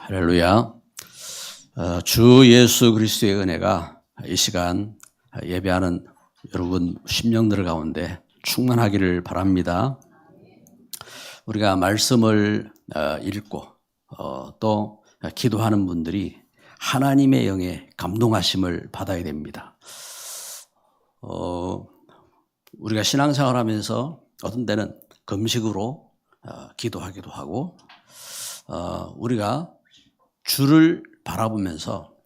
할렐루야. 주 예수 그리스도의 은혜가 이 시간 예배하는 여러분 심령들 가운데 충만하기를 바랍니다. 우리가 말씀을 읽고 또 기도하는 분들이 하나님의 영에 감동하심을 받아야 됩니다. 우리가 신앙생활하면서 어떤 때는 금식으로 기도하기도 하고 우리가 주를 바라보면서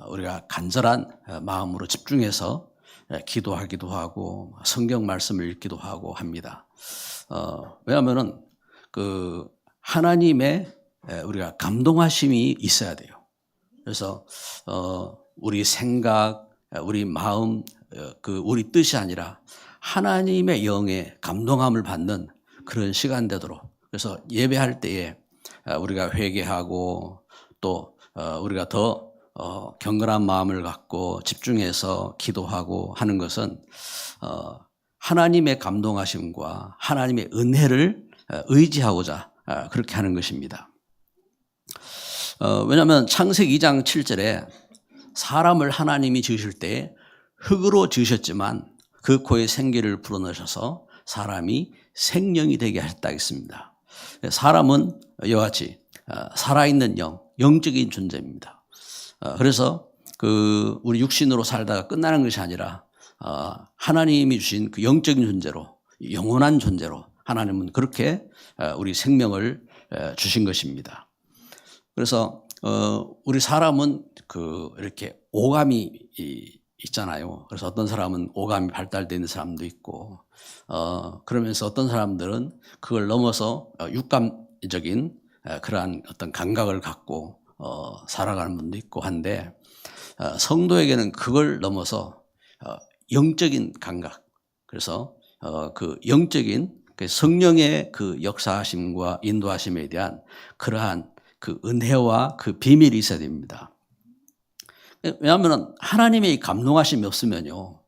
우리가 간절한 마음으로 집중해서 기도하기도 하고 성경 말씀을 읽기도 하고 합니다. 왜냐하면은 그 하나님의 우리가 감동하심이 있어야 돼요. 그래서 우리 생각, 우리 마음, 우리 뜻이 아니라 하나님의 영에 감동함을 받는 그런 시간 되도록. 그래서 예배할 때에 우리가 회개하고 또 우리가 더 경건한 마음을 갖고 집중해서 기도하고 하는 것은 하나님의 감동하심과 하나님의 은혜를 의지하고자 그렇게 하는 것입니다. 왜냐하면 창세기 2장 7절에 사람을 하나님이 지으실 때 흙으로 지으셨지만 그 코에 생기를 불어넣으셔서 사람이 생명이 되게 하셨다 했습니다. 사람은 이와 같이 살아있는 영적인 존재입니다. 그래서 우리 육신으로 살다가 끝나는 것이 아니라 하나님이 주신 그 영적인 존재로, 영원한 존재로 하나님은 그렇게 우리 생명을 주신 것입니다. 그래서 우리 사람은 이렇게 오감이 있잖아요. 그래서 어떤 사람은 오감이 발달되어 있는 사람도 있고, 그러면서 어떤 사람들은 그걸 넘어서 육감적인 그러한 어떤 감각을 갖고 살아가는 분도 있고 한데, 성도에게는 그걸 넘어서 영적인 감각, 그래서 그 영적인 성령의 그 역사하심과 인도하심에 대한 그러한 그 은혜와 그 비밀이 있어야 됩니다. 왜냐하면 하나님의 감동하심이 없으면요,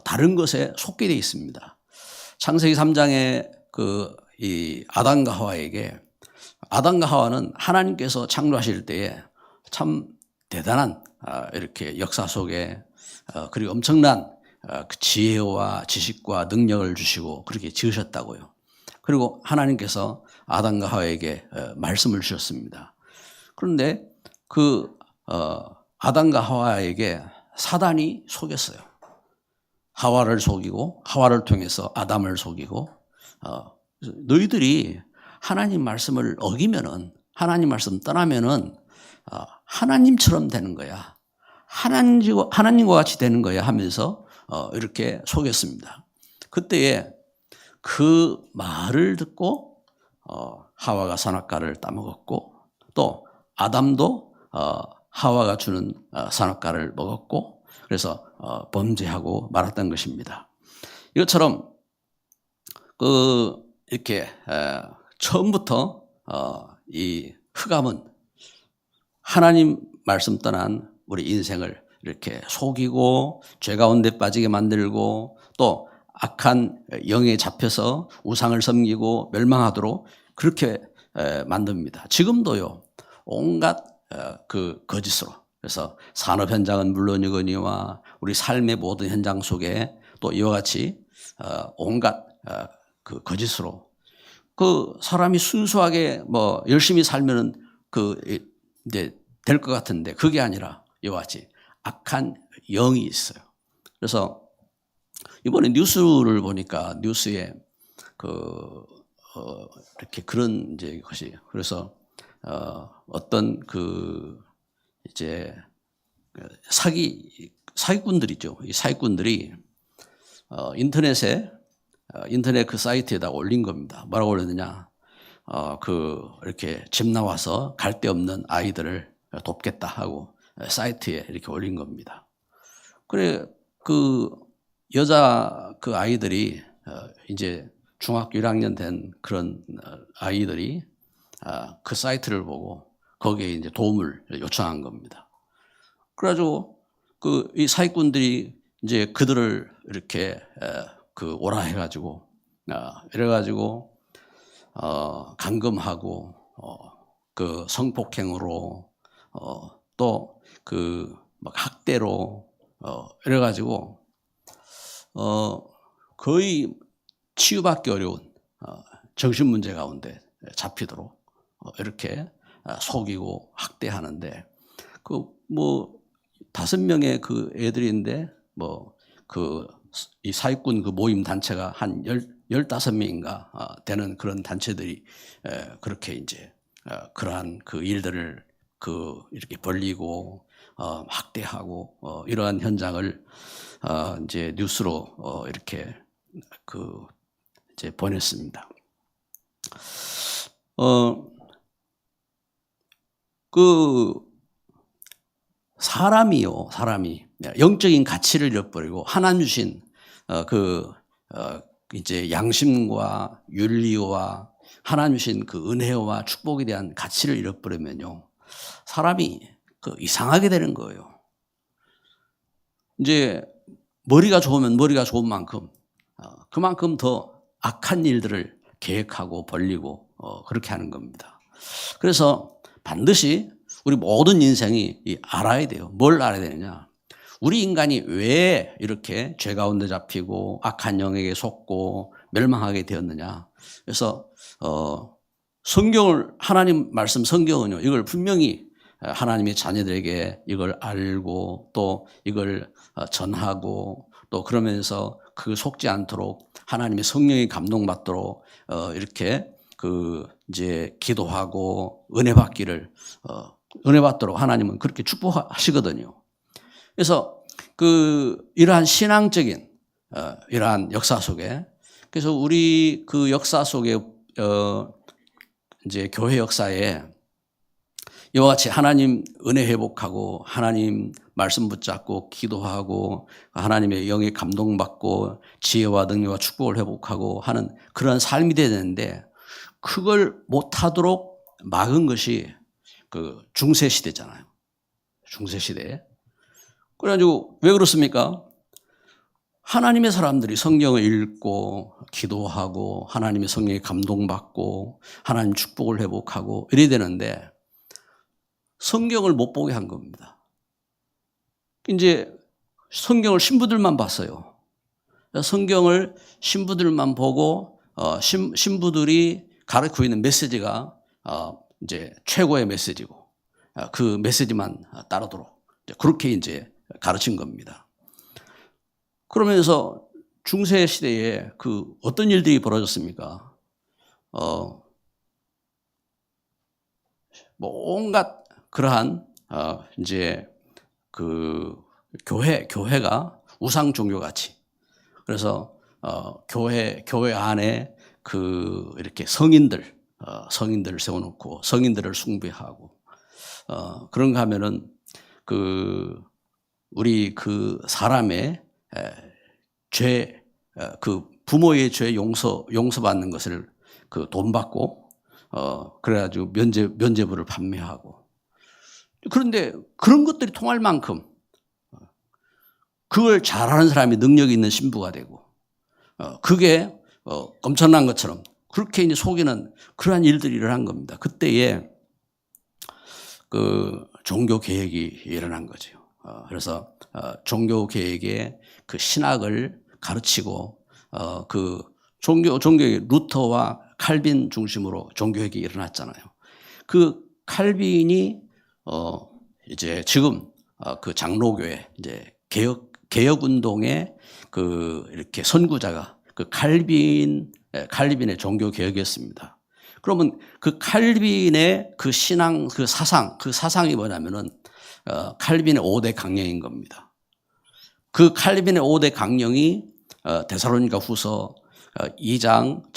다른 것에 속게 되어 있습니다. 창세기 3장에 이 아담과 하와에게, 아담과 하와는 하나님께서 창조하실 때에 참 대단한 이렇게 역사 속에 그리고 엄청난 그 지혜와 지식과 능력을 주시고 그렇게 지으셨다고요. 그리고 하나님께서 아담과 하와에게 말씀을 주셨습니다. 그런데 아담과 하와에게 사단이 속였어요. 하와를 속이고 하와를 통해서 아담을 속이고 너희들이 하나님 말씀을 어기면은, 하나님 말씀 떠나면은 하나님처럼 되는 거야. 하나님과 같이 되는 거야 하면서 이렇게 속였습니다. 그때에 그 말을 듣고 하와가 선악과를 따먹었고, 또 아담도 하와가 주는 선악과를 먹었고, 그래서 범죄하고 말았던 것입니다. 이것처럼 이렇게 처음부터 이 흑암은 하나님 말씀 떠난 우리 인생을 이렇게 속이고 죄 가운데 빠지게 만들고 또 악한 영에 잡혀서 우상을 섬기고 멸망하도록 그렇게 만듭니다. 지금도요, 온갖 그 거짓으로, 그래서 산업 현장은 물론이거니와 우리 삶의 모든 현장 속에 또 이와 같이 온갖 그 거짓으로 사람이 순수하게 열심히 살면은 이제 될 것 같은데 그게 아니라 이와 같이 악한 영이 있어요. 그래서 이번에 뉴스를 보니까 뉴스에 이렇게 그런 이제 것이, 그래서 어떤 이제 사기꾼들이죠. 이 사기꾼들이 인터넷 그 사이트에다 올린 겁니다. 뭐라고 올렸느냐? 이렇게 집 나와서 갈 데 없는 아이들을 돕겠다 하고 사이트에 이렇게 올린 겁니다. 그래, 여자 아이들이 이제 중학교 1학년 된 그런 아이들이 그 사이트를 보고 거기에 이제 도움을 요청한 겁니다. 그래가지고 이 사기꾼들이 이제 그들을 이렇게 오라 해가지고 이래가지고 감금하고 성폭행으로 또 막 학대로 이래가지고 거의 치유받기 어려운 정신 문제 가운데 잡히도록 이렇게 속이고 학대하는데 뭐 5명의 그 애들인데 이 사익군 그 모임 단체가 한 15명인가 되는 그런 단체들이 그렇게 이제 그러한 그 일들을 이렇게 벌리고 학대하고 이러한 현장을 이제 뉴스로 이렇게 이제 보냈습니다. 사람이 영적인 가치를 잃어버리고 하나님 주신 이제 양심과 윤리와 하나님 주신 그 은혜와 축복에 대한 가치를 잃어버리면요, 사람이 이상하게 되는 거예요. 이제 머리가 좋으면 머리가 좋은 만큼 그만큼 더 악한 일들을 계획하고 벌리고 그렇게 하는 겁니다. 그래서 반드시 우리 모든 인생이 알아야 돼요. 뭘 알아야 되느냐? 우리 인간이 왜 이렇게 죄 가운데 잡히고 악한 영에게 속고 멸망하게 되었느냐? 그래서 하나님 말씀 성경은요, 이걸 분명히 하나님의 자녀들에게 이걸 알고 또 이걸 전하고 또 그러면서 그 속지 않도록 하나님의 성령이 감동받도록 이렇게 이제 기도하고 은혜 받도록 하나님은 그렇게 축복하시거든요. 그래서 이러한 신앙적인 이러한 역사 속에, 그래서 우리 그 역사 속에 이제 교회 역사에 이와 같이 하나님 은혜 회복하고 하나님 말씀 붙잡고 기도하고 하나님의 영에 감동받고 지혜와 능력과 축복을 회복하고 하는 그런 삶이 돼야 되는데, 그걸 못하도록 막은 것이 중세 시대잖아요. 중세 시대. 그래가지고 왜 그렇습니까? 하나님의 사람들이 성경을 읽고 기도하고 하나님의 성령에 감동받고 하나님 축복을 회복하고 이래야 되는데 성경을 못 보게 한 겁니다. 이제 성경을 신부들만 봤어요. 성경을 신부들만 보고 신부들이 가르치고 있는 메시지가 이제 최고의 메시지고 그 메시지만 따르도록 그렇게 이제 가르친 겁니다. 그러면서 중세 시대에 어떤 일들이 벌어졌습니까? 뭐 온갖 그러한 이제 교회가 우상 종교 같이, 그래서 교회 안에 이렇게 성인들을 세워놓고 성인들을 숭배하고 그런가 하면은 우리 사람의 죄, 부모의 죄 용서받는 것을 돈 받고 그래가지고 면죄부를 판매하고, 그런데 그런 것들이 통할 만큼 그걸 잘하는 사람이 능력이 있는 신부가 되고 그게 엄청난 것처럼 그렇게 이제 속이는 그러한 일들이 일어난 겁니다. 그때에 종교 개혁이 일어난 거죠. 그래서 종교 개혁의 신학을 가르치고 종교의 루터와 칼빈 중심으로 종교개혁이 일어났잖아요. 칼빈이 이제 지금 장로교회 이제 개혁 운동의 이렇게 선구자가 칼빈의 종교 개혁이었습니다. 그러면 칼빈의 신앙 사상이 뭐냐면은 칼빈의 5대 강령인 겁니다. 칼빈의 5대 강령이 데살로니가 후서 2장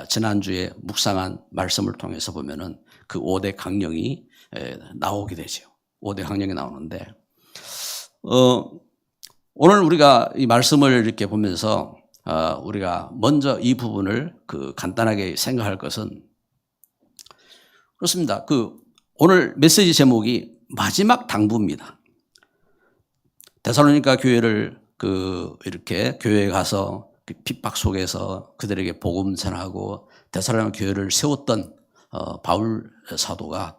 지난주에 묵상한 말씀을 통해서 보면은 5대 강령이 나오게 되죠. 5대 강령이 나오는데, 오늘 우리가 이 말씀을 이렇게 보면서 우리가 먼저 이 부분을 간단하게 생각할 것은 그렇습니다. 오늘 메시지 제목이 마지막 당부입니다. 데살로니가 교회를 이렇게 교회에 가서 핍박 속에서 그들에게 복음 전하고 데살로니가 교회를 세웠던 바울 사도가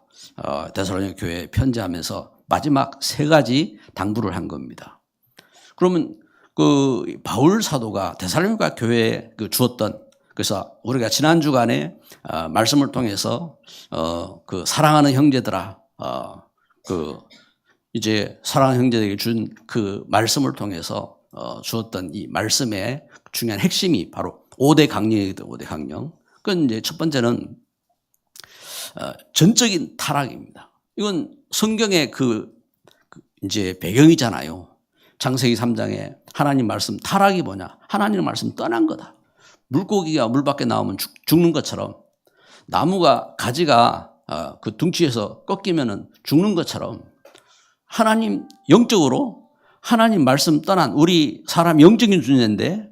데살로니가 교회에 편지하면서 마지막 세 가지 당부를 한 겁니다. 그러면 그 바울 사도가 데살로니가 교회에 주었던, 그래서 우리가 지난 주간에 말씀을 통해서 그 사랑하는 형제들아, 이제 사랑하는 형제들에게 준 그 말씀을 통해서 주었던 이 말씀의 중요한 핵심이 바로 5대 강령이거든요. 5대 강령. 그건 이제 첫 번째는 전적인 타락입니다. 이건 성경의 이제 배경이잖아요. 창세기 3장에 하나님 말씀, 타락이 뭐냐? 하나님 말씀 떠난 거다. 물고기가 물 밖에 나오면 죽는 것처럼, 나무가 가지가 그 둥치에서 꺾이면은 죽는 것처럼, 하나님 영적으로 하나님 말씀 떠난, 우리 사람 영적인 존재인데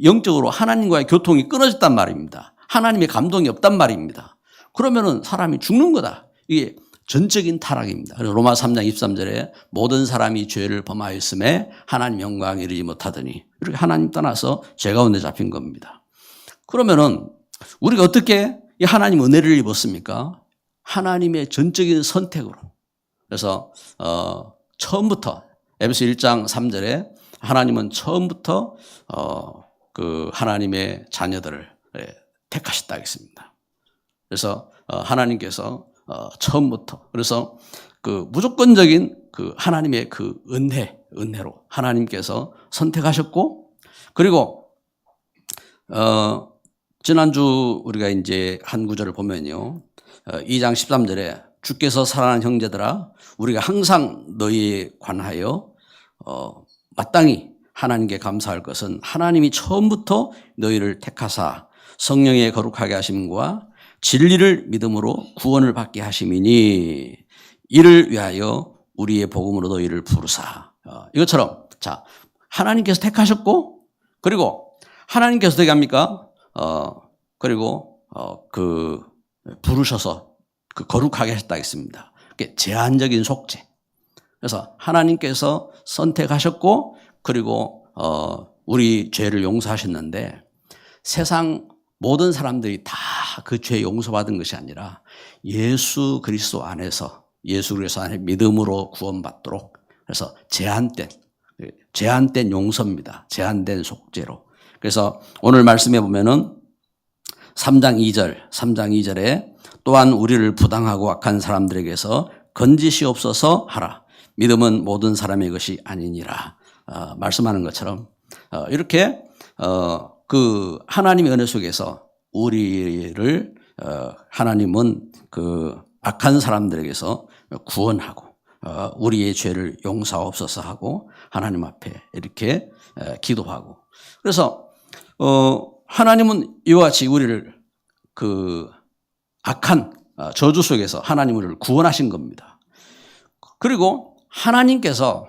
영적으로 하나님과의 교통이 끊어졌단 말입니다. 하나님의 감동이 없단 말입니다. 그러면은 사람이 죽는 거다. 이게 전적인 타락입니다. 그래서 로마 3장 23절에 모든 사람이 죄를 범하였음에 하나님 영광에 이르지 못하더니, 이렇게 하나님 떠나서 죄 가운데 잡힌 겁니다. 그러면은 우리가 어떻게 이 하나님 은혜를 입었습니까? 하나님의 전적인 선택으로. 그래서 처음부터 에베소 1장 3절에 하나님은 처음부터 그 하나님의 자녀들을 택하셨다 했습니다. 그래서 하나님께서 처음부터, 그래서 그 무조건적인 그 하나님의 그 은혜로 하나님께서 선택하셨고, 그리고 지난주 우리가 이제 한 구절을 보면요, 2장 13절에 주께서 사랑하는 형제들아 우리가 항상 너희에 관하여 마땅히 하나님께 감사할 것은 하나님이 처음부터 너희를 택하사 성령의 거룩하게 하심과 진리를 믿음으로 구원을 받게 하심이니 이를 위하여 우리의 복음으로 너희를 부르사. 이것처럼, 자, 하나님께서 택하셨고, 그리고 하나님께서 어떻게 합니까? 그리고 부르셔서 그 거룩하게 하셨다 했습니다. 그게 제한적인 속죄. 그래서 하나님께서 선택하셨고, 그리고 우리 죄를 용서하셨는데, 세상 모든 사람들이 다 그 죄 용서받은 것이 아니라 예수 그리스도 안에서, 예수 그리스도 안에 믿음으로 구원받도록, 그래서 제한된 용서입니다. 제한된 속죄로. 그래서 오늘 말씀해 보면은 3장 2절에 또한 우리를 부당하고 악한 사람들에게서 건지시옵소서 하라. 믿음은 모든 사람의 것이 아니니라. 말씀하는 것처럼 이렇게 그 하나님의 은혜 속에서 우리를 하나님은 그 악한 사람들에게서 구원하고 우리의 죄를 용서하옵소서 하고 하나님 앞에 이렇게 기도하고, 그래서 하나님은 이와 같이 우리를 그 악한 저주 속에서 하나님 우리를 구원하신 겁니다. 그리고 하나님께서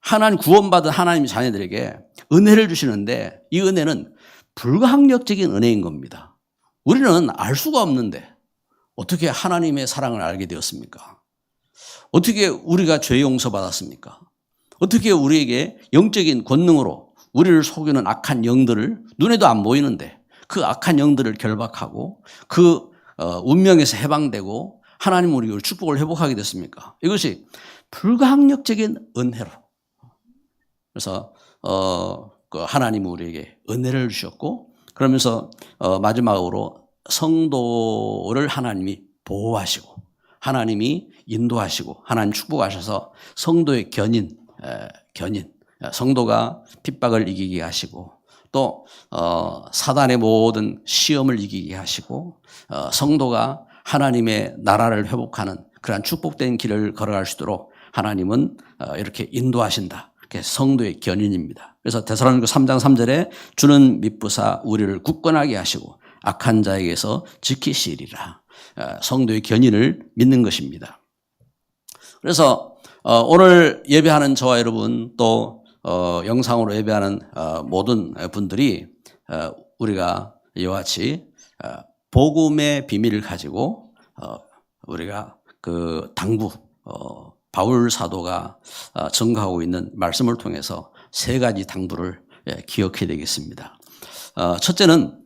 하나님 구원받은 하나님의 자녀들에게 은혜를 주시는데, 이 은혜는 불가항력적인 은혜인 겁니다. 우리는 알 수가 없는데 어떻게 하나님의 사랑을 알게 되었습니까? 어떻게 우리가 죄 용서받았습니까? 어떻게 우리에게 영적인 권능으로 우리를 속이는 악한 영들을, 눈에도 안 보이는데 그 악한 영들을 결박하고 그 운명에서 해방되고 하나님 우리 축복을 회복하게 됐습니까? 이것이 불가항력적인 은혜로. 그래서 그 하나님은 우리에게 은혜를 주셨고, 그러면서 마지막으로 성도를 하나님이 보호하시고 하나님이 인도하시고 하나님 축복하셔서 성도의 견인, 성도가 핍박을 이기게 하시고, 또 사단의 모든 시험을 이기게 하시고, 성도가 하나님의 나라를 회복하는 그러한 축복된 길을 걸어갈 수 있도록 하나님은 이렇게 인도하신다. 그게 성도의 견인입니다. 그래서 데살로니가 3장 3절에 주는 미쁘사 우리를 굳건하게 하시고 악한 자에게서 지키시리라. 성도의 견인을 믿는 것입니다. 그래서 오늘 예배하는 저와 여러분, 또 영상으로 예배하는 모든 분들이 우리가 이와 같이 복음의 비밀을 가지고 우리가 그 당부, 바울 사도가 증거하고 있는 말씀을 통해서 세 가지 당부를 기억해야 되겠습니다. 첫째는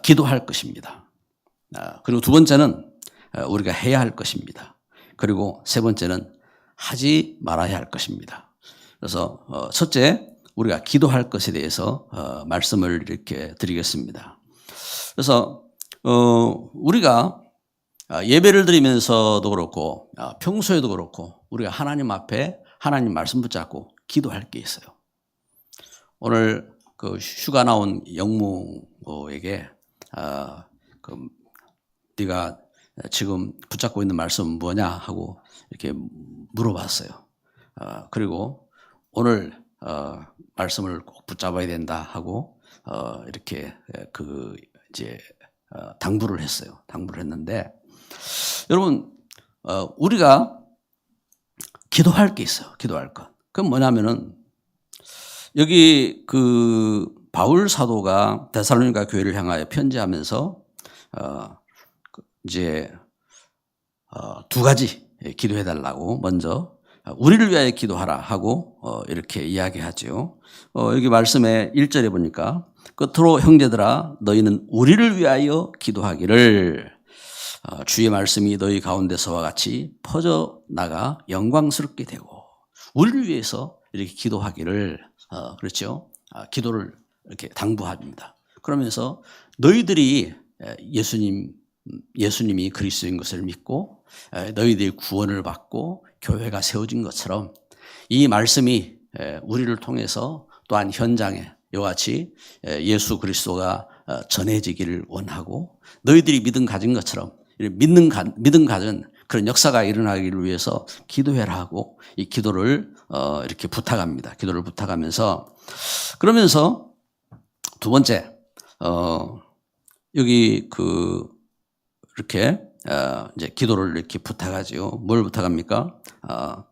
기도할 것입니다. 그리고 두 번째는 우리가 해야 할 것입니다. 그리고 세 번째는 하지 말아야 할 것입니다. 그래서 첫째, 우리가 기도할 것에 대해서 말씀을 이렇게 드리겠습니다. 그래서 우리가 예배를 드리면서도 그렇고 평소에도 그렇고 우리가 하나님 앞에 하나님 말씀 붙잡고 기도할 게 있어요. 오늘 그 휴가 나온 영무에게 네가 지금 붙잡고 있는 말씀은 뭐냐 하고 이렇게 물어봤어요. 그리고 오늘 말씀을 꼭 붙잡아야 된다 하고 이렇게 이제 당부를 했어요. 당부를 했는데 여러분 우리가 기도할 게 있어요. 기도할 것. 그건 뭐냐면은 여기 바울 사도가 데살로니가 교회를 향하여 편지하면서 이제 두 가지 기도해 달라고 먼저 우리를 위하여 기도하라 하고 이렇게 이야기하죠. 여기 말씀에 1절에 보니까 끝으로 형제들아 너희는 우리를 위하여 기도하기를 주의 말씀이 너희 가운데서와 같이 퍼져나가 영광스럽게 되고 우리를 위해서 이렇게 기도하기를 그렇죠. 기도를 이렇게 당부합니다. 그러면서 너희들이 예수님이 그리스도인 것을 믿고 너희들이 구원을 받고 교회가 세워진 것처럼 이 말씀이 우리를 통해서 또한 현장에 이와 같이 예수 그리스도가 전해지기를 원하고 너희들이 믿음 가진 것처럼 믿음 가진 그런 역사가 일어나기를 위해서 기도해라 하고 이 기도를 이렇게 부탁합니다. 기도를 부탁하면서 그러면서 두 번째 여기 이렇게 이제 기도를 이렇게 부탁하지요. 뭘 부탁합니까?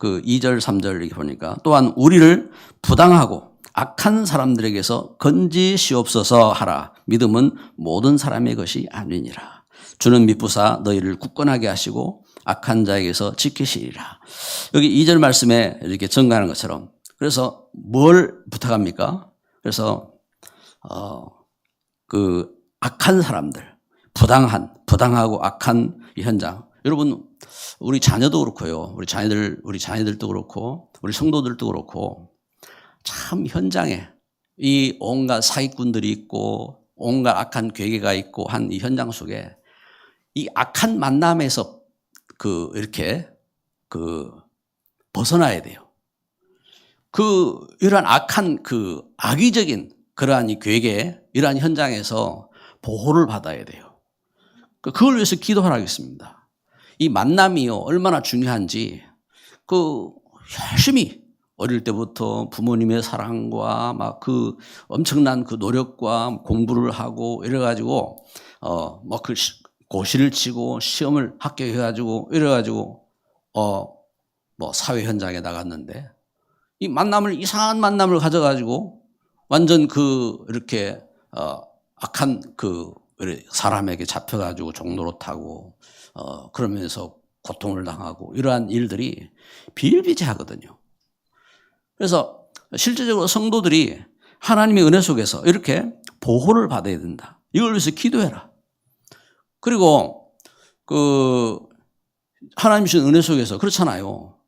2절, 3절 이렇게 보니까 또한 우리를 부당하고 악한 사람들에게서 건지시옵소서 하라. 믿음은 모든 사람의 것이 아니니라. 주는 미쁘사 너희를 굳건하게 하시고 악한 자에게서 지키시리라. 여기 2절 말씀에 이렇게 증가하는 것처럼 그래서 뭘 부탁합니까? 그래서 악한 사람들, 부당하고 악한 이 현장. 여러분, 우리 자녀도 그렇고요. 우리 자녀들도 그렇고, 우리 성도들도 그렇고, 참 현장에 이 온갖 사기꾼들이 있고, 온갖 악한 괴계가 있고 한 이 현장 속에 이 악한 만남에서 이렇게 벗어나야 돼요. 이러한 악한 악의적인 그러한 이 괴계, 이러한 현장에서 보호를 받아야 돼요. 그걸 위해서 기도하라겠습니다. 이 만남이요, 얼마나 중요한지, 열심히 어릴 때부터 부모님의 사랑과 엄청난 노력과 공부를 하고 이래가지고, 고시를 치고 시험을 합격해가지고 이래가지고, 사회 현장에 나갔는데, 이 이상한 만남을 가져가지고 완전 이렇게, 악한 사람에게 잡혀가지고 종노릇하고 그러면서 고통을 당하고 이러한 일들이 비일비재하거든요. 그래서 실제적으로 성도들이 하나님의 은혜 속에서 이렇게 보호를 받아야 된다. 이걸 위해서 기도해라. 그리고 하나님 주신 은혜 속에서 그렇잖아요.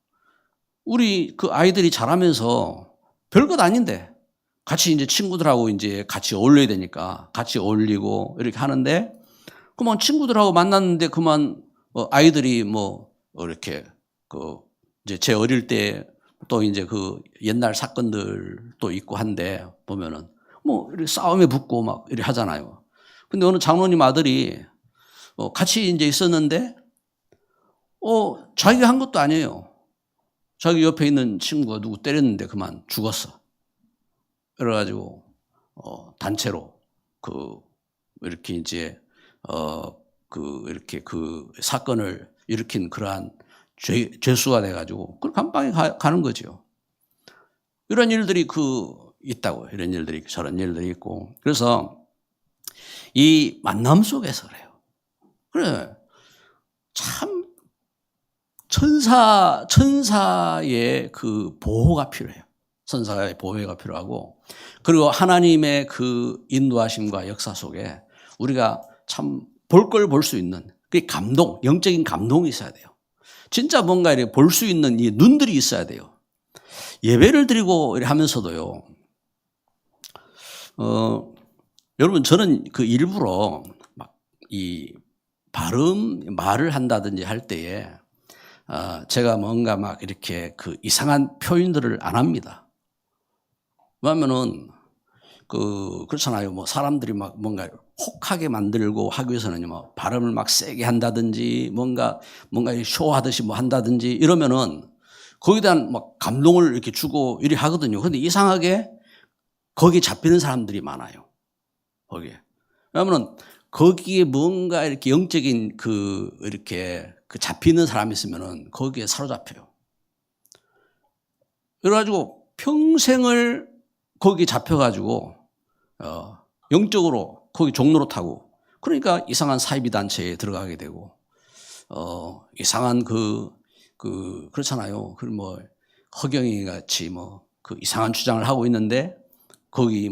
우리 아이들이 자라면서 별것 아닌데 같이 이제 친구들하고 이제 같이 어울려야 되니까 같이 어울리고 이렇게 하는데 그만 친구들하고 만났는데 그만 아이들이 이렇게 이제 제 어릴 때 또 이제 옛날 사건들 또 있고 한데 보면은 이렇게 싸움에 붙고 막 이렇게 하잖아요. 근데 어느 장로님 아들이 같이 이제 있었는데 자기가 한 것도 아니에요. 자기 옆에 있는 친구가 누구 때렸는데 그만 죽었어. 그래가지고 단체로 이렇게 이제 이렇게 사건을 일으킨 그러한 죄수가 돼가지고 그걸 감방에 가는 거죠. 이런 일들이 있다고요. 이런 일들이 저런 일들이 있고 그래서 이 만남 속에서 그래요. 그래 참 천사의 보호가 필요해요. 천사의 보호가 필요하고 그리고 하나님의 인도하심과 역사 속에 우리가 참 볼 걸 볼 수 있는 그 감동, 영적인 감동이 있어야 돼요. 진짜 뭔가 이렇게 볼 수 있는 이 눈들이 있어야 돼요. 예배를 드리고 이렇게 하면서도요. 여러분 저는 그 일부러 막 이 말을 한다든지 할 때에 제가 뭔가 막 이렇게 그 이상한 표현들을 안 합니다. 왜냐면은 그렇잖아요. 뭐 사람들이 막 뭔가 혹하게 만들고 하기 위해서는 뭐 발음을 막 세게 한다든지 뭔가 쇼하듯이 뭐 한다든지 이러면은 거기에 대한 막 감동을 이렇게 주고 이렇게 하거든요. 근데 이상하게 거기에 잡히는 사람들이 많아요. 거기에. 왜냐면은 거기에 뭔가 이렇게 영적인 이렇게 잡히는 사람이 있으면은 거기에 사로잡혀요. 그래가지고 평생을 거기 잡혀가지고, 영적으로 거기 종로로 타고, 그러니까 이상한 사이비 단체에 들어가게 되고, 이상한 그렇잖아요. 허경이 같이 이상한 주장을 하고 있는데, 거기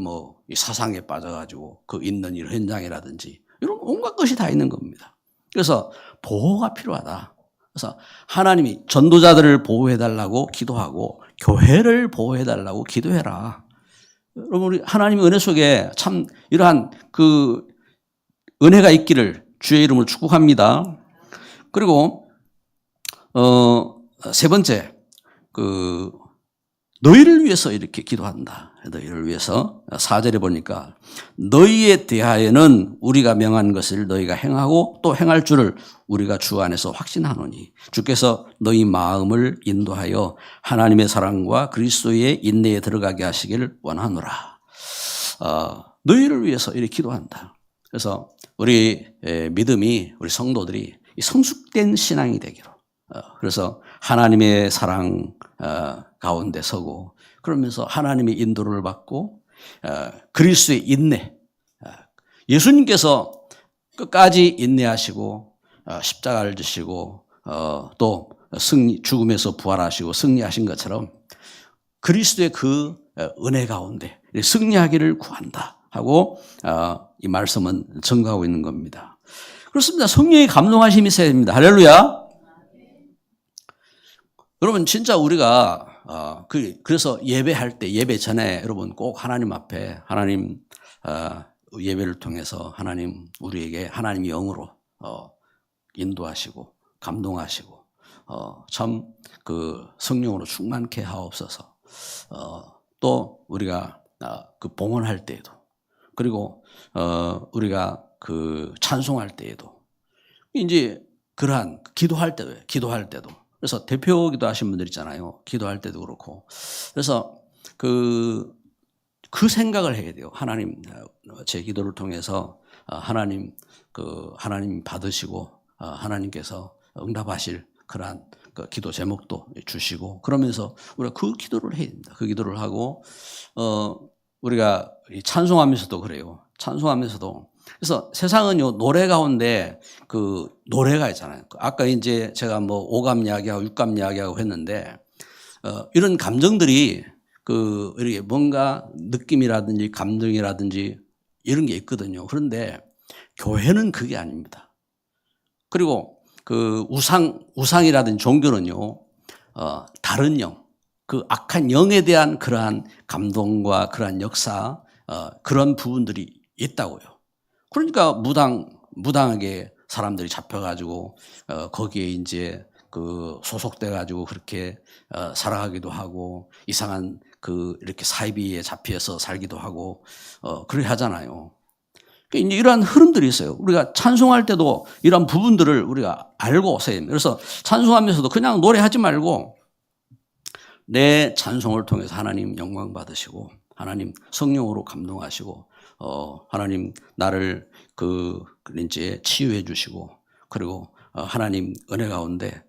이 사상에 빠져가지고 있는 일 현장이라든지, 이런 온갖 것이 다 있는 겁니다. 그래서 보호가 필요하다. 그래서 하나님이 전도자들을 보호해달라고 기도하고, 교회를 보호해달라고 기도해라. 여러분, 우리 하나님의 은혜 속에 참 이러한 은혜가 있기를 주의 이름으로 축복합니다. 그리고, 세 번째, 너희를 위해서 이렇게 기도한다. 너희를 위해서 4절에 보니까 너희에 대하여는 우리가 명한 것을 너희가 행하고 또 행할 줄을 우리가 주 안에서 확신하노니 주께서 너희 마음을 인도하여 하나님의 사랑과 그리스도의 인내에 들어가게 하시기를 원하노라. 너희를 위해서 이렇게 기도한다. 그래서 우리 믿음이 우리 성도들이 성숙된 신앙이 되기로. 그래서 하나님의 사랑 가운데 서고 그러면서 하나님의 인도를 받고 그리스도의 인내. 예수님께서 끝까지 인내하시고 십자가를 지시고 또 죽음에서 부활하시고 승리하신 것처럼 그리스도의 은혜 가운데 승리하기를 구한다 하고 이 말씀은 증거하고 있는 겁니다. 그렇습니다. 성령의 감동하심이 있어야 됩니다. 할렐루야. 여러분 진짜 우리가 그래서 예배할 때 예배 전에 여러분 꼭 하나님 앞에 하나님 예배를 통해서 하나님 우리에게 하나님의 영으로 인도하시고 감동하시고 참 성령으로 충만케 하옵소서. 또 우리가 봉헌할 때에도 그리고 우리가 찬송할 때에도 이제 그러한 기도할 때도 그래서 대표 기도하신 분들 있잖아요. 기도할 때도 그렇고. 그래서 그 생각을 해야 돼요. 하나님, 제 기도를 통해서 하나님 받으시고 하나님께서 응답하실 그러한 기도 제목도 주시고 그러면서 우리가 그 기도를 해야 됩니다. 그 기도를 하고, 우리가 찬송하면서도 그래요. 찬송하면서도. 그래서 세상은요, 노래 가운데 노래가 있잖아요. 아까 이제 제가 오감 이야기하고 육감 이야기하고 했는데, 이런 감정들이 이렇게 뭔가 느낌이라든지 감정이라든지 이런 게 있거든요. 그런데 교회는 그게 아닙니다. 그리고 우상이라든지 종교는요, 다른 영, 악한 영에 대한 그러한 감동과 그러한 역사, 그런 부분들이 있다고요. 그러니까 무당하게 사람들이 잡혀가지고 거기에 이제 소속돼가지고 그렇게 살아가기도 하고 이상한 이렇게 사이비에 잡혀서 살기도 하고 그렇게 하잖아요. 그러니까 이러한 흐름들이 있어요. 우리가 찬송할 때도 이런 부분들을 우리가 알고 써야 됩니다. 그래서 찬송하면서도 그냥 노래하지 말고 내 찬송을 통해서 하나님 영광 받으시고 하나님 성령으로 감동하시고 하나님 나를 이제 치유해 주시고 그리고 하나님 은혜 가운데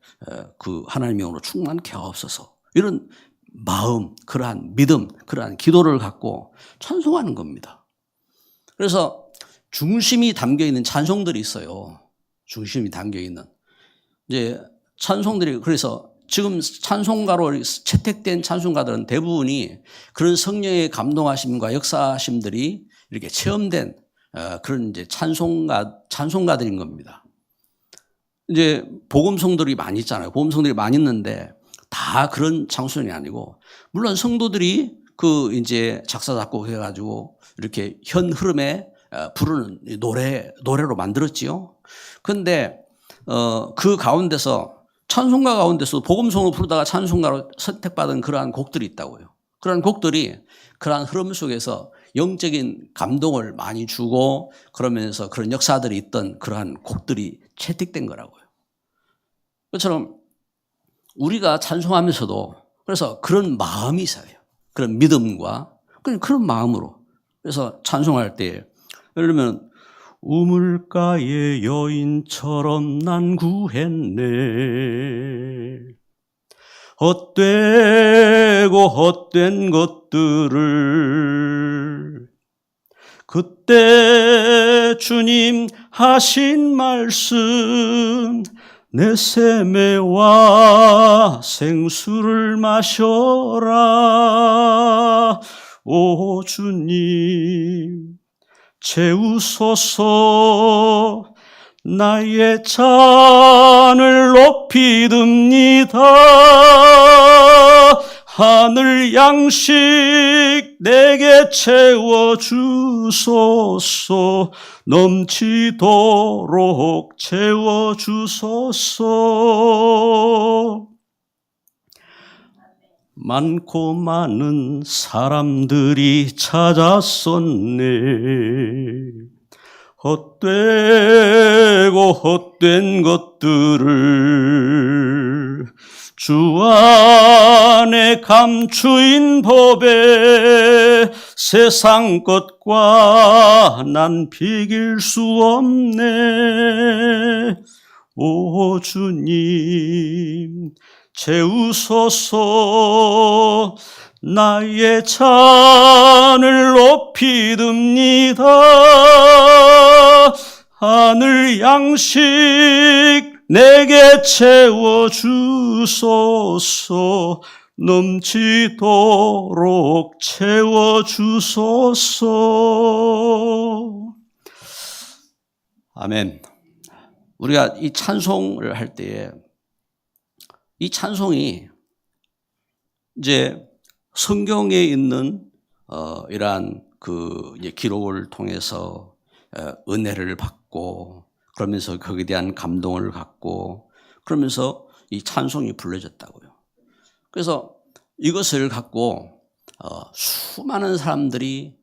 하나님의 영으로 충만케 하옵소서. 이런 마음, 그러한 믿음, 그러한 기도를 갖고 찬송하는 겁니다. 그래서 중심이 담겨 있는 찬송들이 있어요. 중심이 담겨 있는 이제 찬송들이 그래서 지금 찬송가로 채택된 찬송가들은 대부분이 그런 성령의 감동하심과 역사하심들이 이렇게 체험된 그런 이제 찬송가들인 겁니다. 이제 복음성들이 많이 있잖아요. 복음성들이 많이 있는데 다 그런 찬송이 아니고, 물론 성도들이 그 이제 작사 작곡해가지고 이렇게 현 흐름에 부르는 노래로 만들었지요. 그런데 그 가운데서 찬송가 가운데서 복음성으로 부르다가 찬송가로 선택받은 그러한 곡들이 있다고요. 그러한 곡들이 그러한 흐름 속에서 영적인 감동을 많이 주고 그러면서 그런 역사들이 있던 그러한 곡들이 채택된 거라고요. 그것처럼 우리가 찬송하면서도 그래서 그런 마음이 있어요. 그런 믿음과 그런 마음으로. 그래서 찬송할 때 예를 들면 우물가의 여인처럼 난 구했네. 헛되고 헛된 것들을 그때 주님 하신 말씀 내 세매와 생수를 마셔라. 오 주님 채우소서. 나의 잔을 높이 듭니다. 하늘 양식 내게 채워주소서. 넘치도록 채워주소서. 많고 많은 사람들이 찾았었네. 헛되고 헛된 것들을 주 안에 감추인 법에 세상 것과 난 비길 수 없네. 오 주님 채우소서. 나의 잔을 높이 듭니다. 하늘 양식 내게 채워주소서. 넘치도록 채워주소서. 아멘. 우리가 이 찬송을 할 때에 이 찬송이 이제 성경에 있는 이러한 그 이제 기록을 통해서 은혜를 받고 그러면서 거기에 대한 감동을 갖고 그러면서 이 찬송이 불려졌다고요. 그래서 이것을 갖고 수많은 사람들이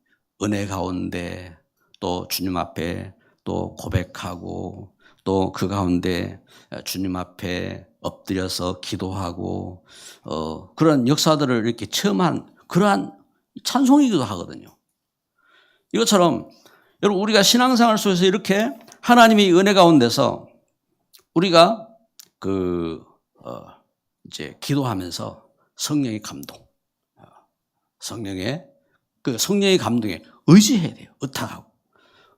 은혜 가운데 또 주님 앞에 또 고백하고 또 그 가운데 주님 앞에 엎드려서 기도하고 그런 역사들을 이렇게 체험한 그러한 찬송이기도 하거든요. 이것처럼 여러분 우리가 신앙생활 속에서 이렇게 하나님의 은혜 가운데서 우리가 이제 기도하면서 성령의 감동, 성령의 감동에 의지해야 돼요. 의탁하고.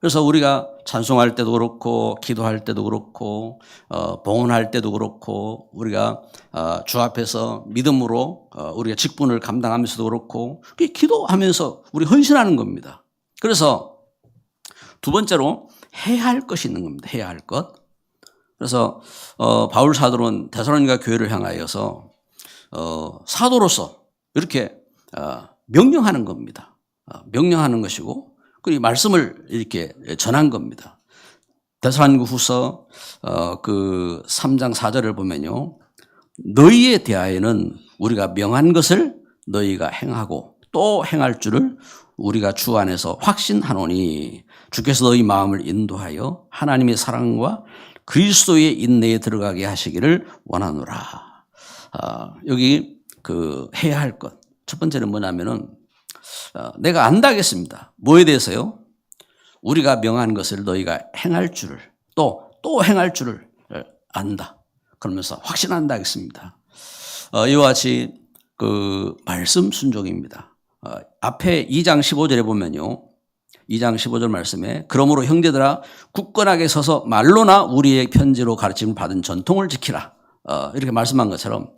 그래서 우리가 찬송할 때도 그렇고 기도할 때도 그렇고 봉헌할 때도 그렇고 우리가 주 앞에서 믿음으로 우리가 직분을 감당하면서도 그렇고 기도하면서 우리 헌신하는 겁니다. 그래서 두 번째로 해야 할 것이 있는 겁니다. 해야 할 것. 그래서 바울 사도는 데살로니가 교회를 향하여서 사도로서 이렇게 명령하는 겁니다. 명령하는 것이고 그리고 말씀을 이렇게 전한 겁니다. 데살로니가후서 그 3장 4절을 보면요. 너희에 대하여는 우리가 명한 것을 너희가 행하고 또 행할 줄을 우리가 주 안에서 확신하노니 주께서 너희 마음을 인도하여 하나님의 사랑과 그리스도의 인내에 들어가게 하시기를 원하노라. 여기 그 해야 할 것. 첫 번째는 뭐냐면은 내가 안다겠습니다. 뭐에 대해서요? 우리가 명한 것을 너희가 행할 줄을 또 행할 줄을 안다. 그러면서 확신한다 하겠습니다. 이와 같이 그 말씀 순종입니다. 앞에 2장 15절에 보면요. 2장 15절 말씀에 그러므로 형제들아 굳건하게 서서 말로나 우리의 편지로 가르침을 받은 전통을 지키라. 이렇게 말씀한 것처럼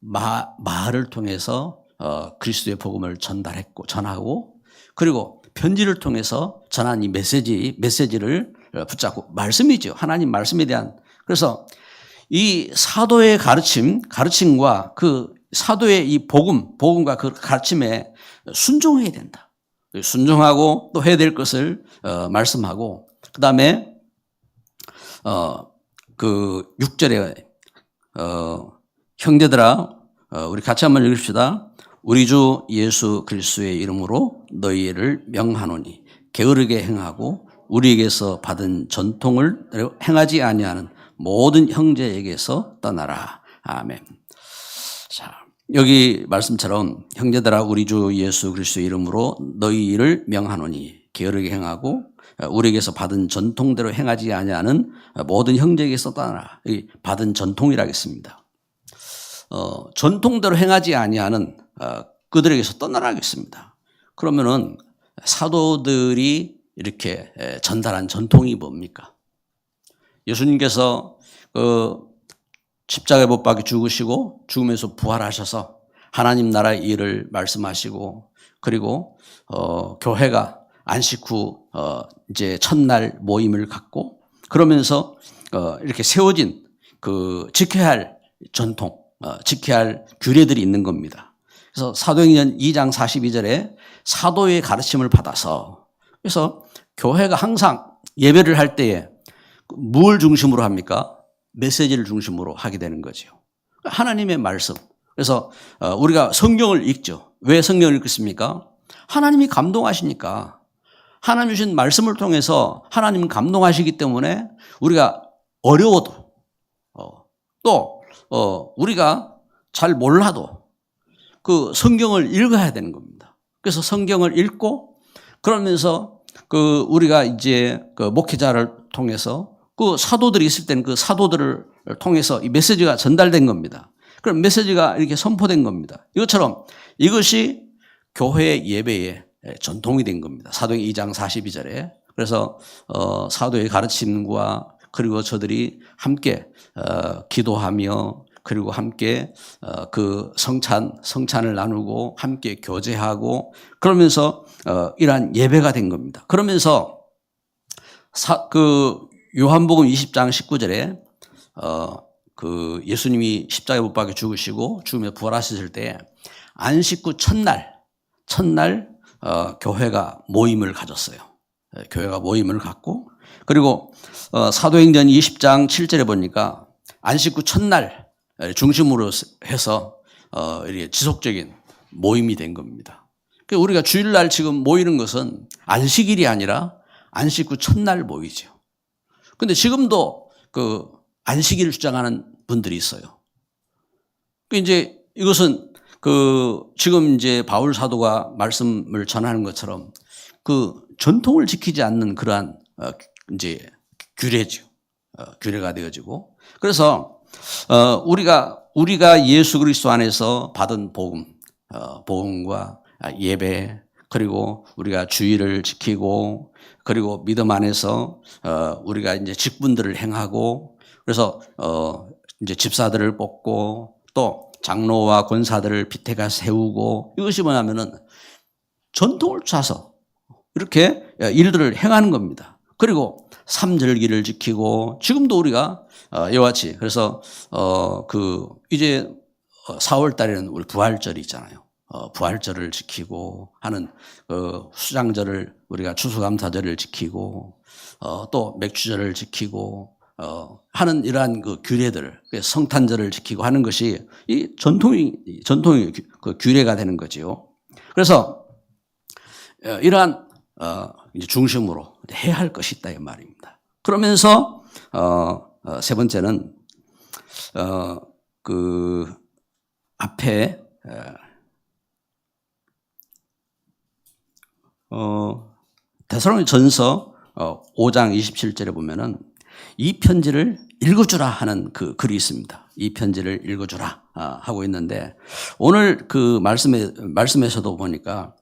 말을 통해서 그리스도의 복음을 전하고 그리고 편지를 통해서 전한 이 메시지를 붙잡고 말씀이죠. 하나님 말씀에 대한. 그래서 이 사도의 가르침과 그 사도의 이 복음과 그 가르침에 순종해야 된다. 순종하고 또 해야 될 것을 말씀하고, 그 다음에 그 6절에 형제들아, 우리 같이 한번 읽읍시다. 우리 주 예수 그리스도의 이름으로 너희를 명하노니 게으르게 행하고 우리에게서 받은 전통을 행하지 아니하는 모든 형제에게서 떠나라. 아멘. 자, 여기 말씀처럼 형제들아 우리 주 예수 그리스도의 이름으로 너희를 명하노니 게으르게 행하고 우리에게서 받은 전통대로 행하지 아니하는 모든 형제에게서 떠나라. 받은 전통이라겠습니다. 전통대로 행하지 아니하는 그들에게서 떠나라겠습니다. 그러면은 사도들이 이렇게 전달한 전통이 뭡니까? 예수님께서 그 십자가에 못 박혀 죽으시고 죽으면서 부활하셔서 하나님 나라의 일을 말씀하시고, 그리고 교회가 안식 후 이제 첫날 모임을 갖고, 그러면서 이렇게 세워진 그 지켜야 할 전통, 지켜야 할 규례들이 있는 겁니다. 그래서 사도행전 2장 42절에 사도의 가르침을 받아서, 그래서 교회가 항상 예배를 할 때에 뭘 중심으로 합니까? 메시지를 중심으로 하게 되는 거죠. 하나님의 말씀. 그래서 우리가 성경을 읽죠. 왜 성경을 읽습니까? 하나님이 감동하시니까. 하나님 주신 말씀을 통해서 하나님 감동하시기 때문에 우리가 어려워도 또 우리가 잘 몰라도 그 성경을 읽어야 되는 겁니다. 그래서 성경을 읽고, 그러면서 그 우리가 이제 그 목회자를 통해서 그 사도들이 있을 때는 그 사도들을 통해서 이 메시지가 전달된 겁니다. 그럼 메시지가 이렇게 선포된 겁니다. 이것처럼 이것이 교회의 예배의 전통이 된 겁니다. 사도행 2장 42절에. 그래서 사도의 가르침과, 그리고 저들이 함께 기도하며, 그리고 함께 그 성찬을 나누고 함께 교제하고, 그러면서 이러한 예배가 된 겁니다. 그러면서 그 요한복음 20장 19절에 그 예수님이 십자가에 못 박혀 죽으시고 죽으며 부활하셨을 때 안식 후 첫날 교회가 모임을 가졌어요. 교회가 모임을 갖고, 그리고 사도행전 20장 7절에 보니까 안식 후 첫날 중심으로 해서 이렇게 지속적인 모임이 된 겁니다. 그러니까 우리가 주일날 지금 모이는 것은 안식일이 아니라 안식 후 첫날 모이죠. 근데 지금도 그 안식일을 주장하는 분들이 있어요. 이제 이것은 그 지금 이제 바울 사도가 말씀을 전하는 것처럼 그 전통을 지키지 않는 그러한 이제 규례죠. 규례가 되어지고, 그래서 우리가 예수 그리스도 안에서 받은 복음과 예배, 그리고 우리가 주의를 지키고, 그리고 믿음 안에서 우리가 이제 직분들을 행하고, 그래서 이제 집사들을 뽑고 또 장로와 권사들을 빗대가 세우고, 이것이 뭐냐면은 전통을 짜서 이렇게 일들을 행하는 겁니다. 그리고 삼절기를 지키고, 지금도 우리가 이와 같이, 그래서 그 이제 4월 달에는 우리 부활절이 있잖아요. 부활절을 지키고 하는 수장절을, 우리가 추수감사절을 지키고 또 맥주절을 지키고 하는 이러한 그 규례들, 성탄절을 지키고 하는 것이 이 전통이 그 규례가 되는 거지요. 그래서 이러한 이제 중심으로 해야 할 것이 있다 이 말입니다. 그러면서 세 번째는 그 앞에 데살로니가전서 5장 27절에 보면은 이 편지를 읽어주라 하는 그 글이 있습니다. 이 편지를 읽어주라 하고 있는데, 오늘 그 말씀에서도 보니까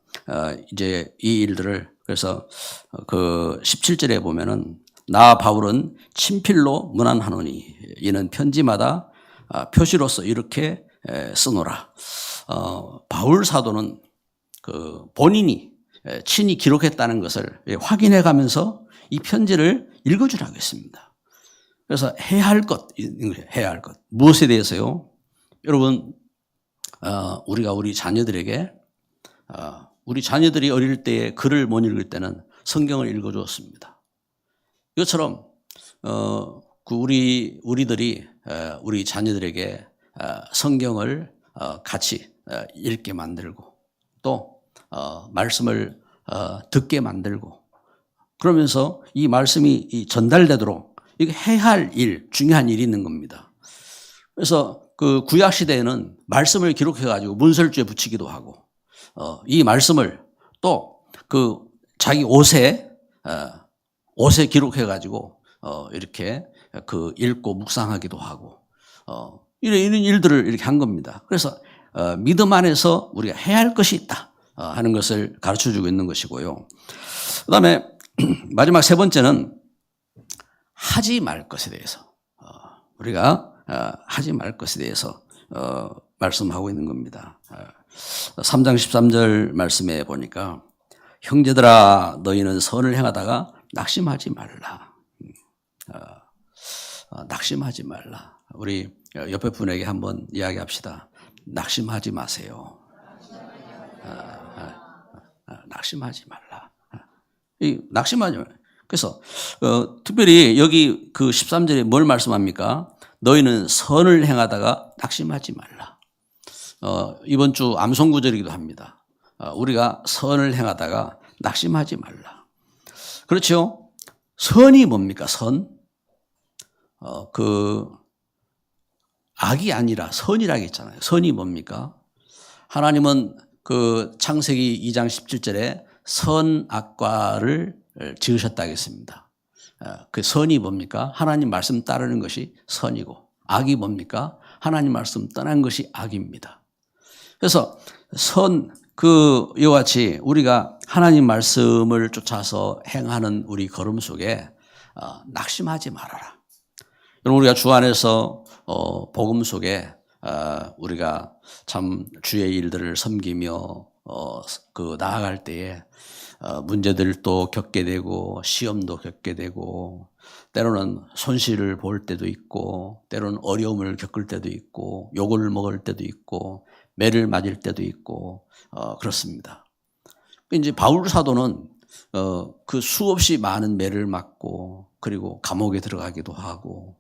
이제 이 일들을, 그래서 그 17절에 보면은 나 바울은 친필로 문안하노니 이는 편지마다 표시로서 이렇게 쓰노라. 바울 사도는 그 본인이 친히 기록했다는 것을 확인해 가면서 이 편지를 읽어주라고 했습니다. 그래서 해야 할 것, 해야 할 것. 무엇에 대해서요? 여러분, 우리가 우리 자녀들에게, 우리 자녀들이 어릴 때에 글을 못 읽을 때는 성경을 읽어주었습니다. 이것처럼, 우리들이 우리 자녀들에게 성경을 같이 읽게 만들고 또 말씀을 듣게 만들고 그러면서 이 말씀이 전달되도록 이게 해야 할 일, 중요한 일이 있는 겁니다. 그래서 그 구약 시대에는 말씀을 기록해 가지고 문설주에 붙이기도 하고 이 말씀을 또 그 자기 옷에 기록해 가지고 이렇게 그 읽고 묵상하기도 하고 이런 일들을 이렇게 한 겁니다. 그래서 믿음 안에서 우리가 해야 할 것이 있다 하는 것을 가르쳐 주고 있는 것이고요. 그다음에 마지막 세 번째는 하지 말 것에 대해서 우리가 하지 말 것에 대해서 말씀하고 있는 겁니다. 3장 13절 말씀에 보니까 형제들아 너희는 선을 행하다가 낙심하지 말라. 낙심하지 말라. 우리 옆에 분에게 한번 이야기합시다. 낙심하지 마세요. 낙심하지 말라. 낙심하지 말라. 그래서 특별히 여기 그 13절에 뭘 말씀합니까? 너희는 선을 행하다가 낙심하지 말라. 이번 주 암송 구절이기도 합니다. 우리가 선을 행하다가 낙심하지 말라. 그렇죠? 선이 뭡니까? 선? 악이 아니라 선이라고 했잖아요. 선이 뭡니까? 하나님은 그 창세기 2장 17절에 선악과를 지으셨다고 했습니다. 그 선이 뭡니까? 하나님 말씀 따르는 것이 선이고 악이 뭡니까? 하나님 말씀 떠난 것이 악입니다. 그래서 이와 같이 우리가 하나님 말씀을 쫓아서 행하는 우리 걸음 속에 낙심하지 말아라. 여러분 우리가 주 안에서 복음 속에 우리가 참 주의 일들을 섬기며 나아갈 때에 문제들도 겪게 되고 시험도 겪게 되고 때로는 손실을 볼 때도 있고 때로는 어려움을 겪을 때도 있고 욕을 먹을 때도 있고 매를 맞을 때도 있고 그렇습니다. 이제 바울 사도는 그 수없이 많은 매를 맞고 그리고 감옥에 들어가기도 하고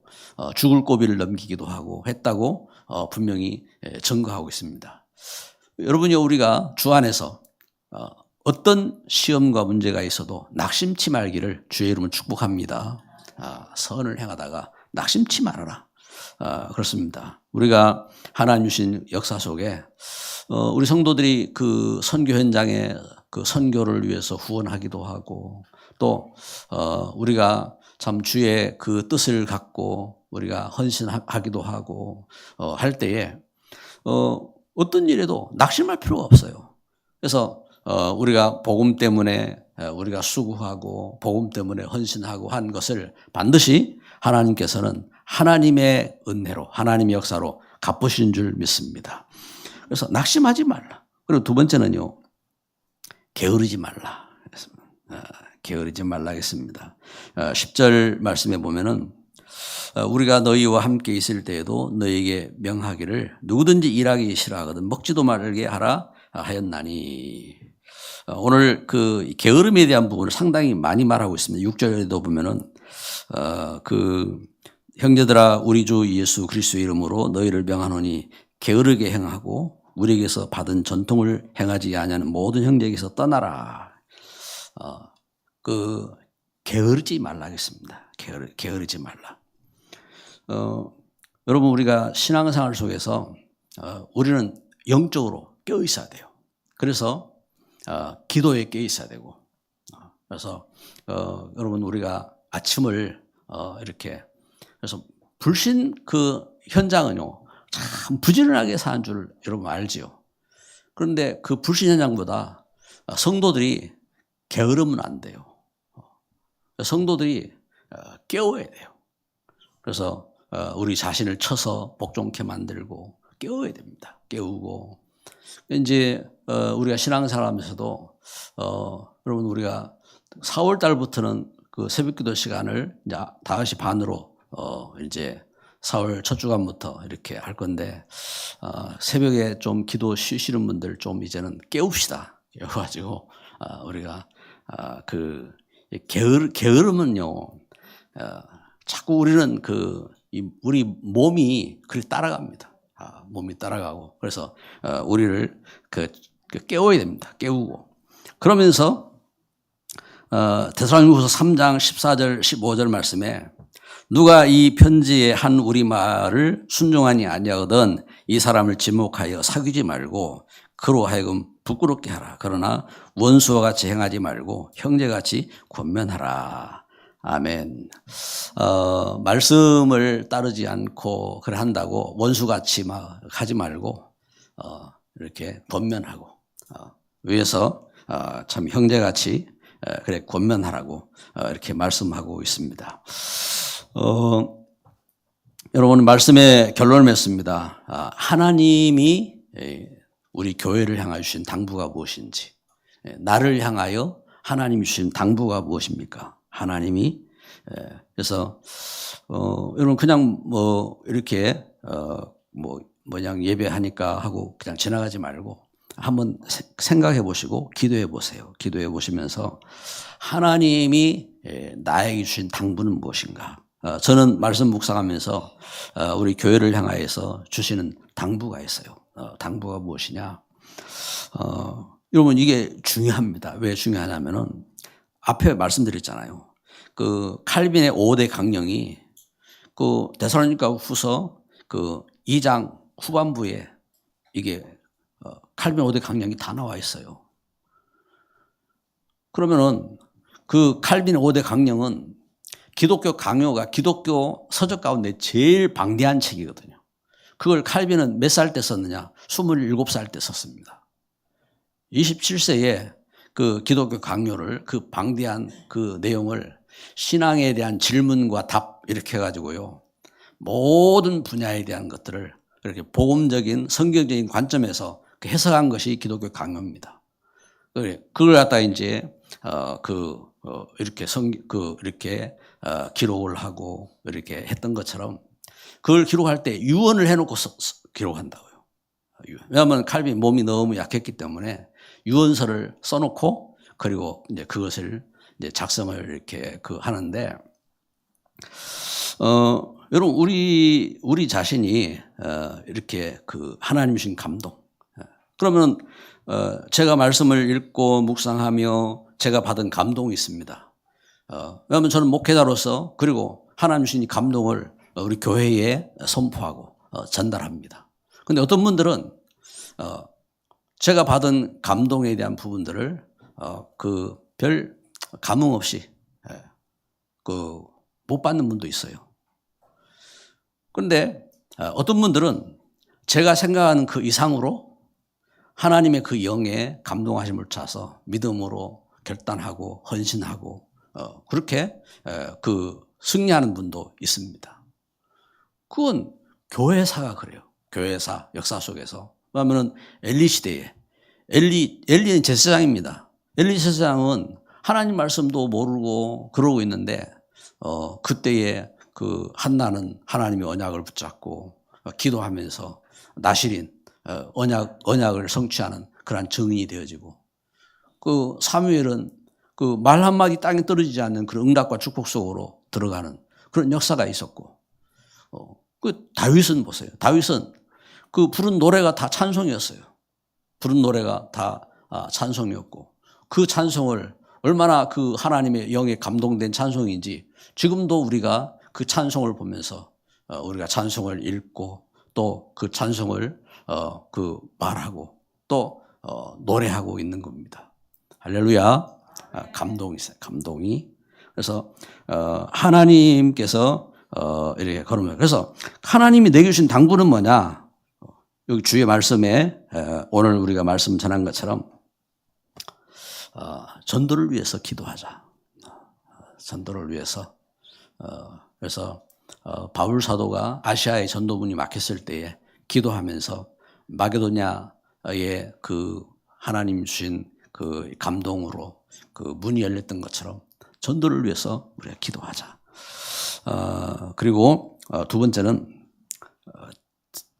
죽을 고비를 넘기기도 하고 했다고 분명히 증거하고 있습니다. 여러분이 우리가 주 안에서 어떤 시험과 문제가 있어도 낙심치 말기를 주의 이름으로 축복합니다. 선을 행하다가 낙심치 말아라. 그렇습니다. 우리가 하나님 주신 역사 속에 우리 성도들이 그 선교 현장에 그 선교를 위해서 후원하기도 하고 또 우리가 참 주의 그 뜻을 갖고 우리가 헌신하기도 하고 할 때에 어떤 일에도 낙심할 필요가 없어요. 그래서 우리가 복음 때문에 우리가 수고하고 복음 때문에 헌신하고 한 것을 반드시 하나님께서는 하나님의 은혜로 하나님의 역사로 갚으신 줄 믿습니다. 그래서 낙심하지 말라. 그리고 두 번째는요. 게으르지 말라. 게으르지 말라 했습니다. 10절 말씀에 보면은 우리가 너희와 함께 있을 때에도 너희에게 명하기를 누구든지 일하기 싫어하거든 먹지도 말게 하라 하였나니. 오늘 그 게으름에 대한 부분을 상당히 많이 말하고 있습니다. 6절에도 보면은 그 형제들아 우리 주 예수 그리스도의 이름으로 너희를 명하노니 게으르게 행하고 우리에게서 받은 전통을 행하지 아니하는 모든 형제에게서 떠나라. 게으르지 말라 하겠습니다. 게으르지 말라. 여러분 우리가 신앙생활 속에서 우리는 영적으로 깨어 있어야 돼요. 그래서 기도에 깨어 있어야 되고 그래서 여러분 우리가 아침을 이렇게 그래서 불신 그 현장은요 참 부지런하게 사는 줄 여러분 알지요. 그런데 그 불신 현장보다 성도들이 게으르면 안 돼요. 성도들이 깨워야 돼요. 그래서 우리 자신을 쳐서 복종케 만들고 깨워야 됩니다. 깨우고 이제 우리가 신앙생활하면서도 여러분 우리가 4월 달부터는 그 새벽기도 시간을 이제 5시 반으로 이제 4월 첫 주간부터 이렇게 할 건데 새벽에 좀 기도 쉬시는 분들 좀 이제는 깨웁시다. 깨워가지고 우리가 그 게으름은요 자꾸 우리는 우리 몸이 그렇게 따라갑니다. 몸이 따라가고 그래서 우리를 깨워야 됩니다. 깨우고 그러면서 데살로니가후서 3장 14절 15절 말씀에 누가 이 편지에 한 우리 말을 순종하니 아니하거든 이 사람을 지목하여 사귀지 말고 그로 하여금 부끄럽게 하라. 그러나 원수와 같이 행하지 말고 형제같이 권면하라. 아멘. 말씀을 따르지 않고 그래 한다고 원수같이 막 하지 말고 이렇게 권면하고 위에서 참 형제같이 그래 권면하라고 이렇게 말씀하고 있습니다. 여러분 말씀의 결론을 맺습니다. 하나님이 우리 교회를 향하여 주신 당부가 무엇인지, 나를 향하여 하나님이 주신 당부가 무엇입니까? 하나님이 그래서 여러분 그냥 뭐 이렇게 그냥 예배하니까 하고 그냥 지나가지 말고 한번 생각해 보시고 기도해 보세요. 기도해 보시면서 하나님이 나에게 주신 당부는 무엇인가? 저는 말씀 묵상하면서 우리 교회를 향하여서 주시는 당부가 있어요. 당부가 무엇이냐? 여러분 이게 중요합니다. 왜 중요하냐면은 앞에 말씀드렸잖아요. 그 칼빈의 5대 강령이 그 데살로니가 후서 그 2장 후반부에 이게 칼빈 5대 강령이 다 나와 있어요. 그러면은 그 칼빈 5대 강령은 기독교 강요가 기독교 서적 가운데 제일 방대한 책이거든요. 그걸 칼빈은 몇 살 때 썼느냐? 27살 때 썼습니다. 27세에 그 기독교 강요를 그 방대한 그 내용을 신앙에 대한 질문과 답 이렇게 해가지고요. 모든 분야에 대한 것들을 이렇게 복음적인 성경적인 관점에서 해석한 것이 기독교 강요입니다. 그걸 갖다가 이제 이렇게 이렇게 기록을 하고 이렇게 했던 것처럼 그걸 기록할 때 유언을 해놓고 기록한다고요. 왜냐하면 칼빈 몸이 너무 약했기 때문에 유언서를 써놓고 그리고 이제 그것을 이제 작성을 이렇게 하는데 여러분 우리 자신이 이렇게 하나님 주신 감동. 그러면 제가 말씀을 읽고 묵상하며 제가 받은 감동이 있습니다. 왜냐하면 저는 목회자로서 그리고 하나님 주신 감동을 우리 교회에 선포하고 전달합니다. 그런데 어떤 분들은 제가 받은 감동에 대한 부분들을 별 감흥 없이 못 받는 분도 있어요. 그런데 어떤 분들은 제가 생각하는 그 이상으로 하나님의 그 영에 감동하심을 차서 믿음으로 결단하고 헌신하고 그렇게 승리하는 분도 있습니다. 그건 교회사가 그래요. 교회사 역사 속에서. 왜냐하면 엘리 시대에 엘리는 제사장입니다. 엘리 제사장은 하나님 말씀도 모르고 그러고 있는데 그때에 한나는 하나님의 언약을 붙잡고 기도하면서 나실인 언약을 성취하는 그러한 증인이 되어지고 사무엘은 말 한마디 땅에 떨어지지 않는 그런 응답과 축복 속으로 들어가는 그런 역사가 있었고 다윗은 보세요. 다윗은 부른 노래가 다 찬송이었어요. 부른 노래가 다 찬송이었고 그 찬송을 얼마나 하나님의 영에 감동된 찬송인지 지금도 우리가 그 찬송을 보면서 우리가 찬송을 읽고 또 그 찬송을 말하고 또 노래하고 있는 겁니다. 할렐루야. 감동이 있어요. 감동이. 그래서 하나님께서 이렇게 걸으면 그래서 하나님이 내게 주신 당부는 뭐냐? 여기 주의 말씀에 오늘 우리가 말씀 전한 것처럼 전도를 위해서 기도하자. 전도를 위해서. 그래서 바울 사도가 아시아의 전도문이 막혔을 때에 기도하면서 마게도냐 그 하나님 주신 그 감동으로 그 문이 열렸던 것처럼 전도를 위해서 우리가 기도하자. 그리고 두 번째는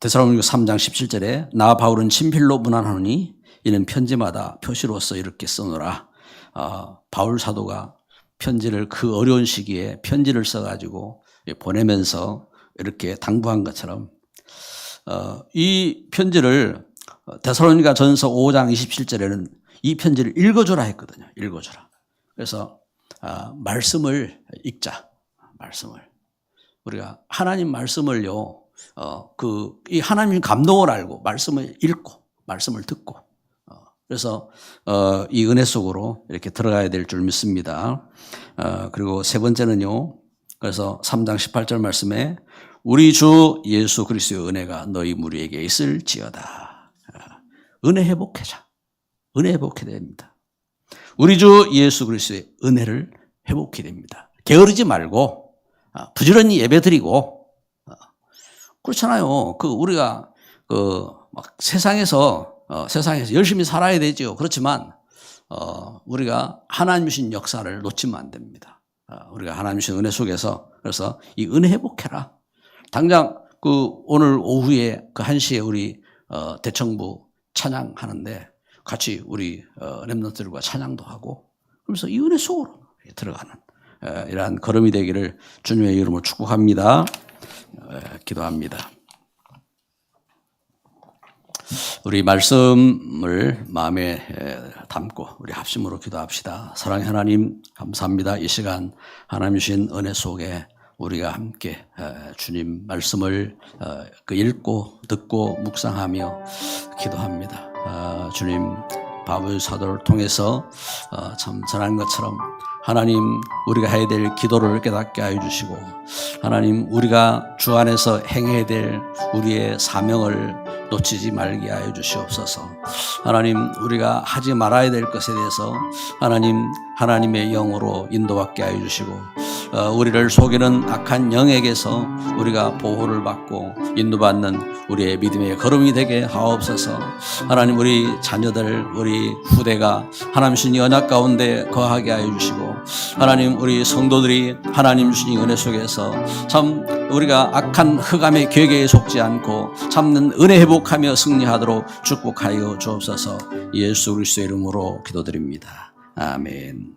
데살로니가 3장 17절에 나 바울은 친필로 문안하노니 이는 편지마다 표시로서 이렇게 써놓으라. 바울 사도가 편지를 그 어려운 시기에 편지를 써가지고 보내면서 이렇게 당부한 것처럼 이 편지를 데살로니가 전서 5장 27절에는 이 편지를 읽어주라 했거든요. 읽어주라. 그래서 말씀을 읽자. 말씀을. 우리가 하나님 말씀을요. 이 하나님 감동을 알고 말씀을 읽고 말씀을 듣고 그래서 이 은혜 속으로 이렇게 들어가야 될 줄 믿습니다. 그리고 세 번째는요. 그래서 3장 18절 말씀에 우리 주 예수 그리스도의 은혜가 너희 무리에게 있을지어다. 은혜 회복하자. 은혜 회복해야 됩니다. 우리 주 예수 그리스도의 은혜를 회복해야 됩니다. 게으르지 말고 부지런히 예배드리고 그렇잖아요. 우리가 막 세상에서 열심히 살아야 되죠. 그렇지만 우리가 하나님 주신 역사를 놓치면 안 됩니다. 우리가 하나님 주신 은혜 속에서 그래서 이 은혜 회복해라. 당장 오늘 오후에 1시에 우리 대청부 찬양하는데 같이 우리 렘넌트들과 찬양도 하고 그러면서 이 은혜 속으로 들어가는 이러한 걸음이 되기를 주님의 이름으로 축복합니다. 기도합니다. 우리 말씀을 마음에 담고 우리 합심으로 기도합시다. 사랑의 하나님 감사합니다. 이 시간 하나님 주신 은혜 속에 우리가 함께 주님 말씀을 읽고 듣고 묵상하며 기도합니다. 주님 바울 사도를 통해서 참 전한 것처럼 하나님 우리가 해야 될 기도를 깨닫게 하여 주시고 하나님 우리가 주 안에서 행해야 될 우리의 사명을 놓치지 말게 하여 주시옵소서. 하나님 우리가 하지 말아야 될 것에 대해서 하나님의 영으로 인도받게 하여 주시고 우리를 속이는 악한 영에게서 우리가 보호를 받고 인도받는 우리의 믿음의 걸음이 되게 하옵소서. 하나님 우리 자녀들 우리 후대가 하나님 주신 언약 가운데 거하게 하여 주시고 하나님 우리 성도들이 하나님 주신 은혜 속에서 참 우리가 악한 흑암의 괴계에 속지 않고 참는 은혜 회복하며 승리하도록 축복하여 주옵소서. 예수 그리스도의 이름으로 기도드립니다. 아멘.